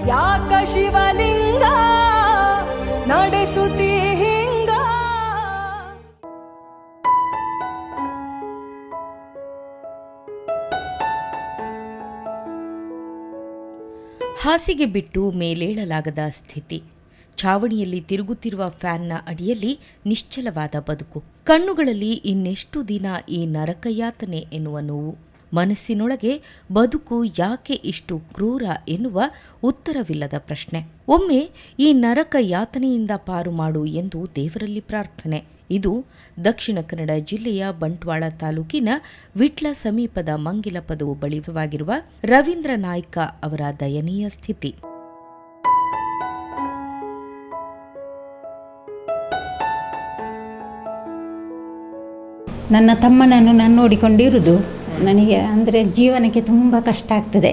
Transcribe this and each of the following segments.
ಯಾಕ ಶಿವಲಿಂಗ ನಡೆಸುತ್ತಿ ಹಿಂಗ. ಹಾಸಿಗೆ ಬಿಟ್ಟು ಮೇಲೇಳಲಾಗದ ಸ್ಥಿತಿ, ಛಾವಣಿಯಲ್ಲಿ ತಿರುಗುತ್ತಿರುವ ಫ್ಯಾನ್ನ ಅಡಿಯಲ್ಲಿ ನಿಶ್ಚಲವಾದ ಬದುಕು, ಕಣ್ಣುಗಳಲ್ಲಿ ಇನ್ನೆಷ್ಟು ದಿನ ಈ ನರಕಯಾತನೆ ಎನ್ನುವ ನೋವು, ಮನಸ್ಸಿನೊಳಗೆ ಬದುಕು ಯಾಕೆ ಇಷ್ಟು ಕ್ರೂರ ಎನ್ನುವ ಉತ್ತರವಿಲ್ಲದ ಪ್ರಶ್ನೆ. ಒಮ್ಮೆ ಈ ನರಕ ಯಾತನೆಯಿಂದ ಪಾರು ಮಾಡು ಎಂದು ದೇವರಲ್ಲಿ ಪ್ರಾರ್ಥನೆ. ಇದು ದಕ್ಷಿಣ ಕನ್ನಡ ಜಿಲ್ಲೆಯ ಬಂಟ್ವಾಳ ತಾಲೂಕಿನ ವಿಟ್ಲ ಸಮೀಪದ ಮಂಗಿಲಪದವು ಬಳಿವಾಗಿರುವ ರವೀಂದ್ರ ನಾಯ್ಕ ಅವರ ದಯನೀಯ ಸ್ಥಿತಿ. ನನ್ನ ತಮ್ಮನನ್ನು ನಾನು ನೋಡಿಕೊಂಡಿರುವುದು ನನಗೆ ಅಂದರೆ ಜೀವನಕ್ಕೆ ತುಂಬ ಕಷ್ಟ ಆಗ್ತದೆ.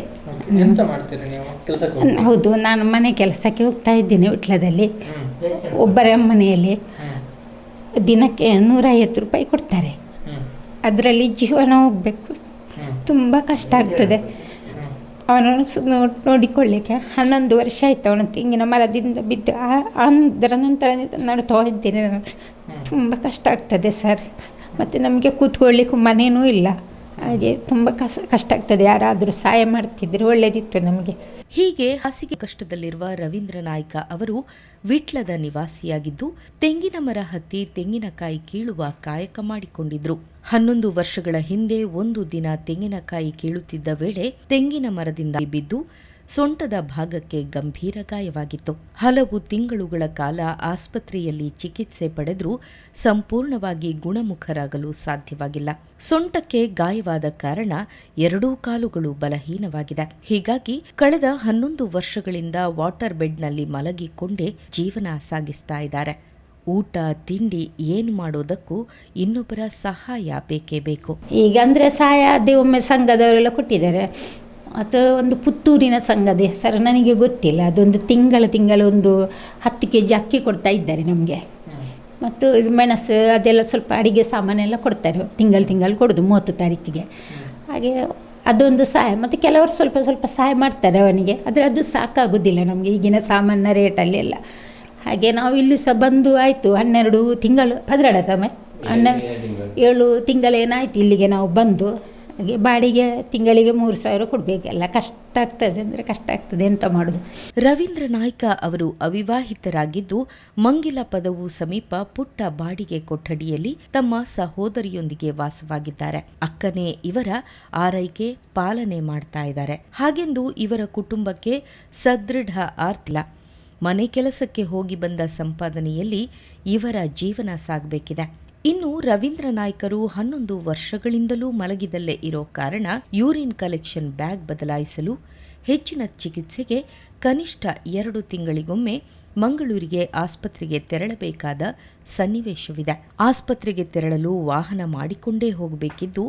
ಹೌದು, ನಾನು ಮನೆ ಕೆಲಸಕ್ಕೆ ಹೋಗ್ತಾ ಇದ್ದೀನಿ ವಿಟ್ಲದಲ್ಲಿ. ಒಬ್ಬರ ಮನೆಯಲ್ಲಿ ದಿನಕ್ಕೆ 150 ರೂಪಾಯಿ ಕೊಡ್ತಾರೆ. ಅದರಲ್ಲಿ ಜೀವನ ಹೋಗಬೇಕು, ತುಂಬ ಕಷ್ಟ ಆಗ್ತದೆ. ಅವನನ್ನು ನೋಡಿಕೊಳ್ಳಿಕ್ಕೆ 11 ವರ್ಷ ಆಯಿತು. ಅವನು ತೆಂಗಿನ ಮರದಿಂದ ಬಿದ್ದು ಅದರ ನಂತರ ನಡ್ತಾ ಇದ್ದೇನೆ ನಾನು. ತುಂಬ ಕಷ್ಟ ಆಗ್ತದೆ ಸರ್. ಮತ್ತು ನಮಗೆ ಕೂತ್ಕೊಳ್ಳಿಕ್ಕೂ ಮನೇನೂ ಇಲ್ಲ. ಹಾಗೆ ತುಂಬ ಕಷ್ಟ ಆಗ್ತದೆ. ಯಾರಾದರೂ ಸಹಾಯ ಮಾಡ್ತಿದ್ರೆ ಒಳ್ಳೆಯದಿತ್ತು ನಮಗೆ. ಹೀಗೆ ಹಾಸಿಗೆ ಕಷ್ಟದಲ್ಲಿರುವ ರವೀಂದ್ರ ನಾಯ್ಕ ಅವರು ವಿಟ್ಲದ ನಿವಾಸಿಯಾಗಿದ್ದು, ತೆಂಗಿನ ಮರ ಹತ್ತಿ ತೆಂಗಿನಕಾಯಿ ಕೀಳುವ ಕಾಯಕ ಮಾಡಿಕೊಂಡಿದ್ರು. 11 ವರ್ಷಗಳ ಹಿಂದೆ ಒಂದು ದಿನ ತೆಂಗಿನಕಾಯಿ ಕೀಳುತ್ತಿದ್ದ ವೇಳೆ ತೆಂಗಿನ ಮರದಿಂದ ಬಿದ್ದು ಸೊಂಟದ ಭಾಗಕ್ಕೆ ಗಂಭೀರ ಗಾಯವಾಗಿತ್ತು. ಹಲವು ತಿಂಗಳುಗಳ ಕಾಲ ಆಸ್ಪತ್ರೆಯಲ್ಲಿ ಚಿಕಿತ್ಸೆ ಪಡೆದರೂ ಸಂಪೂರ್ಣವಾಗಿ ಗುಣಮುಖರಾಗಲು ಸಾಧ್ಯವಾಗಿಲ್ಲ. ಸೊಂಟಕ್ಕೆ ಗಾಯವಾದ ಕಾರಣ 2 ಕಾಲುಗಳು ಬಲಹೀನವಾಗಿದೆ. ಹೀಗಾಗಿ ಕಳೆದ 11 ವರ್ಷಗಳಿಂದ ವಾಟರ್ ಬೆಡ್ನಲ್ಲಿ ಮಲಗಿಕೊಂಡೇ ಜೀವನ ಸಾಗಿಸ್ತಾ ಇದ್ದಾರೆ. ಊಟ ತಿಂಡಿ ಏನು ಮಾಡೋದಕ್ಕೂ ಇನ್ನೊಬ್ಬರ ಸಹಾಯ ಬೇಕೇ ಬೇಕು. ಈಗ ಅಂದರೆ ಸಹಾಯ ಅದೇ ಒಮ್ಮೆ ಸಂಘದವರೆಲ್ಲ ಕೊಟ್ಟಿದ್ದಾರೆ. ಅದು ಒಂದು ಪುತ್ತೂರಿನ ಸಂಘದ ಹೆಸರು ನನಗೆ ಗೊತ್ತಿಲ್ಲ. ಅದೊಂದು ತಿಂಗಳು ಒಂದು 10 kg ಅಕ್ಕಿ ಕೊಡ್ತಾ ಇದ್ದಾರೆ ನಮಗೆ. ಮತ್ತು ಇದು ಮೆಣಸು ಅದೆಲ್ಲ ಸ್ವಲ್ಪ ಅಡಿಗೆ ಸಾಮಾನೆಲ್ಲ ಕೊಡ್ತಾರೆ. ತಿಂಗಳು ಕೊಡೋದು 30 ತಾರೀಕಿಗೆ. ಹಾಗೆ ಅದೊಂದು ಸಹಾಯ. ಮತ್ತು ಕೆಲವರು ಸ್ವಲ್ಪ ಸಹಾಯ ಮಾಡ್ತಾರೆ ಅವನಿಗೆ. ಆದರೆ ಅದು ಸಾಕಾಗೋದಿಲ್ಲ ನಮಗೆ ಈಗಿನ ಸಾಮಾನ್ಯ ರೇಟಲ್ಲಿ ಎಲ್ಲ. ಹಾಗೆ ನಾವು ಇಲ್ಲಿ ಸಹ ಬಂದು ಆಯಿತು 12 ತಿಂಗಳು 7 ತಿಂಗಳೇನಾಯಿತು ಇಲ್ಲಿಗೆ ನಾವು ಬಂದು. ಹಾಗೆ ಬಾಡಿಗೆ ತಿಂಗಳಿಗೆ 3,000 ಕೊಡಬೇಕೆಲ್ಲ. ಕಷ್ಟ ಆಗ್ತದೆ ಎಂತ ಮಾಡೋದು. ರವೀಂದ್ರ ನಾಯ್ಕ ಅವರು ಅವಿವಾಹಿತರಾಗಿದ್ದು, ಮಂಗಿಲಪದವು ಸಮೀಪ ಪುಟ್ಟ ಬಾಡಿಗೆ ಕೊಠಡಿಯಲ್ಲಿ ತಮ್ಮ ಸಹೋದರಿಯೊಂದಿಗೆ ವಾಸವಾಗಿದ್ದಾರೆ. ಅಕ್ಕನೇ ಇವರ ಆರೈಕೆ ಪಾಲನೆ ಮಾಡ್ತಾ ಇದ್ದಾರೆ. ಹಾಗೆಂದು ಇವರ ಕುಟುಂಬಕ್ಕೆ ಸದೃಢ ಆರ್ಥಿಲ್ಲ. ಮನೆ ಕೆಲಸಕ್ಕೆ ಹೋಗಿ ಬಂದ ಸಂಪಾದನೆಯಲ್ಲಿ ಇವರ ಜೀವನ ಸಾಗಬೇಕಿದೆ. ಇನ್ನು ರವೀಂದ್ರ ನಾಯ್ಕರು 11 ವರ್ಷಗಳಿಂದಲೂ ಮಲಗಿದಲ್ಲೇ ಇರೋ ಕಾರಣ ಯೂರಿನ್ ಕಲೆಕ್ಷನ್ ಬ್ಯಾಗ್ ಬದಲಾಯಿಸಲು, ಹೆಚ್ಚಿನ ಚಿಕಿತ್ಸೆಗೆ ಕನಿಷ್ಠ 2 ತಿಂಗಳಿಗೊಮ್ಮೆ ಮಂಗಳೂರಿಗೆ ಆಸ್ಪತ್ರೆಗೆ ತೆರಳಬೇಕಾದ ಸನ್ನಿವೇಶವಿದೆ. ಆಸ್ಪತ್ರೆಗೆ ತೆರಳಲು ವಾಹನ ಮಾಡಿಕೊಂಡೇ ಹೋಗಬೇಕಿದ್ದು,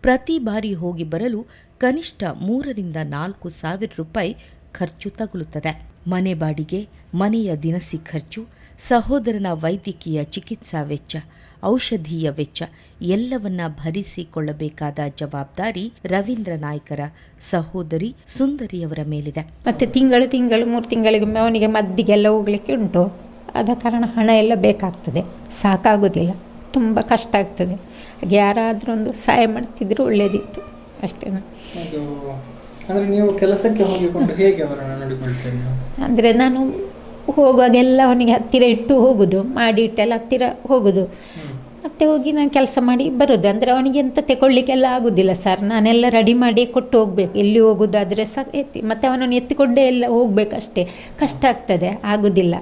ಪ್ರತಿ ಬಾರಿ ಹೋಗಿ ಬರಲು ಕನಿಷ್ಠ 3,000 ರಿಂದ 4,000 ರೂಪಾಯಿ ಖರ್ಚು ತಗುಲುತ್ತದೆ. ಮನೆ ಬಾಡಿಗೆ, ಮನೆಯ ದಿನಸಿ ಖರ್ಚು, ಸಹೋದರನ ವೈದ್ಯಕೀಯ ಚಿಕಿತ್ಸಾ ವೆಚ್ಚ, ಔಷಧೀಯ ವೆಚ್ಚ ಎಲ್ಲವನ್ನ ಭರಿಸಿಕೊಳ್ಳಬೇಕಾದ ಜವಾಬ್ದಾರಿ ರವೀಂದ್ರ ನಾಯ್ಕರ ಸಹೋದರಿ ಸುಂದರಿಯವರ ಮೇಲಿದೆ. ಮತ್ತು ತಿಂಗಳು 3 ತಿಂಗಳಿಗೊಮ್ಮೆ ಅವನಿಗೆ ಮದ್ದಿಗೆಲ್ಲ ಹೋಗ್ಲಿಕ್ಕೆ ಉಂಟು. ಆದ ಕಾರಣ ಹಣ ಎಲ್ಲ ಬೇಕಾಗ್ತದೆ, ಸಾಕಾಗೋದಿಲ್ಲ, ತುಂಬ ಕಷ್ಟ ಆಗ್ತದೆ. ಹಾಗೆ ಯಾರಾದರೂ ಒಂದು ಸಹಾಯ ಮಾಡ್ತಿದ್ರು ಒಳ್ಳೆಯದಿತ್ತು ಅಷ್ಟೇ. ಅಂದರೆ ನೀವು ಕೆಲಸಕ್ಕೆ ಹೋಗಿಕೊಂಡು ಹೇಗೆ ಅವರನ್ನು ನೋಡಿಕೊಳ್ತೀರಿ? ಅಂದರೆ ನಾನು ಹೋಗುವಾಗೆಲ್ಲ ಅವನಿಗೆ ಹತ್ತಿರ ಇಟ್ಟು ಹೋಗೋದು, ಮಾಡಿ ಇಟ್ಟೆಲ್ಲ ಹತ್ತಿರ ಹೋಗೋದು. ಮತ್ತೆ ಹೋಗಿ ನಾನು ಕೆಲಸ ಮಾಡಿ ಬರೋದು. ಅಂದರೆ ಅವನಿಗೆ ಎಂತ ತಗೊಳ್ಳಿಕ್ಕೆಲ್ಲ ಆಗೋದಿಲ್ಲ ಸರ್. ನಾನೆಲ್ಲ ರೆಡಿ ಮಾಡಿ ಕೊಟ್ಟು ಹೋಗ್ಬೇಕು. ಎಲ್ಲಿ ಹೋಗೋದಾದರೆ ಸಹ ಮತ್ತು ಅವನನ್ನು ಎತ್ತಿಕೊಂಡೇ ಎಲ್ಲ ಹೋಗ್ಬೇಕಷ್ಟೇ. ಕಷ್ಟ ಆಗ್ತದೆ, ಆಗೋದಿಲ್ಲ.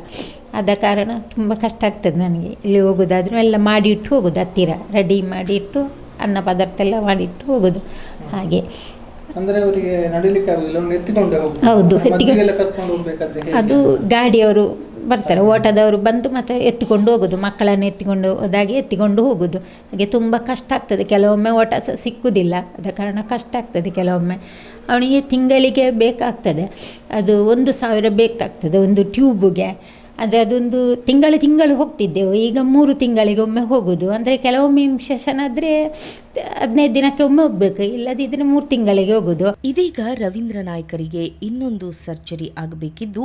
ಆದ ಕಾರಣ ತುಂಬ ಕಷ್ಟ ಆಗ್ತದೆ ನನಗೆ. ಎಲ್ಲಿ ಹೋಗೋದಾದರೂ ಎಲ್ಲ ಮಾಡಿ ಇಟ್ಟು ಹೋಗೋದು, ಹತ್ತಿರ ರೆಡಿ ಮಾಡಿ ಇಟ್ಟು ಅನ್ನ ಪದಾರ್ಥ ಎಲ್ಲ ಮಾಡಿಟ್ಟು ಹೋಗೋದು. ಹಾಗೆ ಅಂದರೆ ಅವರಿಗೆ ನಡಿಲಿಕ್ಕೆ ಆಗೋದಿಲ್ಲ, ಎತ್ತಿಕೊಂಡೇ ಹೋಗೋದು. ಹೌದು, ಕರ್ಕೊಂಡು ಹೋಗ್ಬೇಕಾದ್ರೆ ಅದು ಗಾಡಿಯವರು ಬರ್ತಾರೆ, ಓಟದವರು ಬಂದು ಮತ್ತೆ ಎತ್ತಿಕೊಂಡು ಹೋಗೋದು. ಮಕ್ಕಳನ್ನು ಎತ್ತಿಕೊಂಡು ಹೋದಾಗೆ ಎತ್ತಿಕೊಂಡು ಹೋಗೋದು. ಹಾಗೆ ತುಂಬ ಕಷ್ಟ ಆಗ್ತದೆ. ಕೆಲವೊಮ್ಮೆ ಓಟ ಸಹ ಸಿಕ್ಕುವುದಿಲ್ಲ. ಆದ ಕಾರಣ ಕಷ್ಟ ಆಗ್ತದೆ. ಕೆಲವೊಮ್ಮೆ ಅವನಿಗೆ ತಿಂಗಳಿಗೆ ಬೇಕಾಗ್ತದೆ, ಅದು 1,000 ಬೇಕಾಗ್ತದೆ ಒಂದು ಟ್ಯೂಬ್ಗೆ. ಅಂದರೆ ಅದೊಂದು ತಿಂಗಳು ಹೋಗ್ತಿದ್ದೆವು. ಈಗ 3 ತಿಂಗಳಿಗೊಮ್ಮೆ ಹೋಗೋದು. ಅಂದರೆ ಕೆಲವೊಮ್ಮೆ ಇನ್ಫೆಕ್ಷನ್ ಆದರೆ 15 ದಿನಕ್ಕೆ ಒಮ್ಮೆ ಹೋಗ್ಬೇಕು, ಇಲ್ಲದಿದ್ದರೆ 3 ತಿಂಗಳಿಗೆ ಹೋಗೋದು. ಇದೀಗ ರವೀಂದ್ರ ನಾಯ್ಕರಿಗೆ ಇನ್ನೊಂದು ಸರ್ಜರಿ ಆಗಬೇಕಿದ್ದು,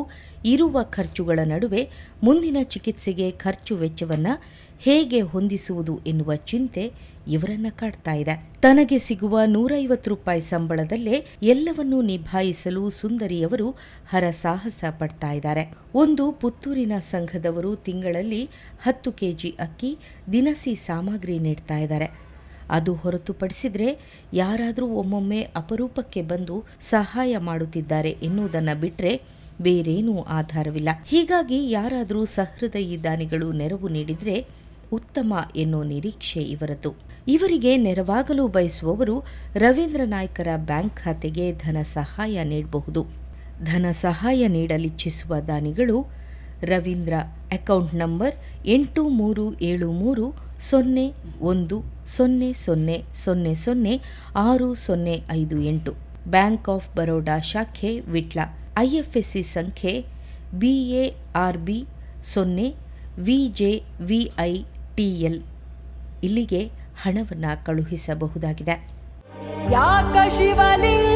ಇರುವ ಖರ್ಚುಗಳ ನಡುವೆ ಮುಂದಿನ ಚಿಕಿತ್ಸೆಗೆ ಖರ್ಚು ವೆಚ್ಚವನ್ನು ಹೇಗೆ ಹೊಂದಿಸುವುದು ಎನ್ನುವ ಚಿಂತೆ ಇವರನ್ನ ಕಾಡ್ತಾ ಇದೆ. ತನಗೆ ಸಿಗುವ 150 ರೂಪಾಯಿ ಸಂಬಳದಲ್ಲೇ ಎಲ್ಲವನ್ನೂ ನಿಭಾಯಿಸಲು ಸುಂದರಿಯವರು ಹರಸಾಹಸ ಪಡ್ತಾ ಇದ್ದಾರೆ. ಒಂದು ಪುತ್ತೂರಿನ ಸಂಘದವರು ತಿಂಗಳಲ್ಲಿ 10 ಕೆಜಿ ಅಕ್ಕಿ, ದಿನಸಿ ಸಾಮಗ್ರಿ ನೀಡ್ತಾ ಇದ್ದಾರೆ. ಅದು ಹೊರತುಪಡಿಸಿದರೆ ಯಾರಾದರೂ ಒಮ್ಮೊಮ್ಮೆ ಅಪರೂಪಕ್ಕೆ ಬಂದು ಸಹಾಯ ಮಾಡುತ್ತಿದ್ದಾರೆ ಎನ್ನುವುದನ್ನು ಬಿಟ್ಟರೆ ಬೇರೇನೂ ಆಧಾರವಿಲ್ಲ. ಹೀಗಾಗಿ ಯಾರಾದರೂ ಸಹೃದಯಿ ದಾನಿಗಳು ನೆರವು ನೀಡಿದರೆ ಉತ್ತಮ ಎನ್ನೋ ನಿರೀಕ್ಷೆ ಇವರದ್ದು. ಇವರಿಗೆ ನೆರವಾಗಲು ಬಯಸುವವರು ರವೀಂದ್ರ ನಾಯ್ಕರ ಬ್ಯಾಂಕ್ ಖಾತೆಗೆ ಧನ ಸಹಾಯ ನೀಡಬಹುದು. ಧನ ಸಹಾಯ ನೀಡಲಿಚ್ಛಿಸುವ ದಾನಿಗಳು Ravindra account number 83733000006058, bank of Baroda ಶಾಖೆ ವಿಟ್ಲ, IFSC ಸಂಖ್ಯೆ BARB 0 VJVITL. ಇಲ್ಲಿಗೆ ಹಣವನ್ನು ಕಳುಹಿಸಬಹುದಾಗಿದೆ. ಯಾಕ ಶಿವಲಿಂಗ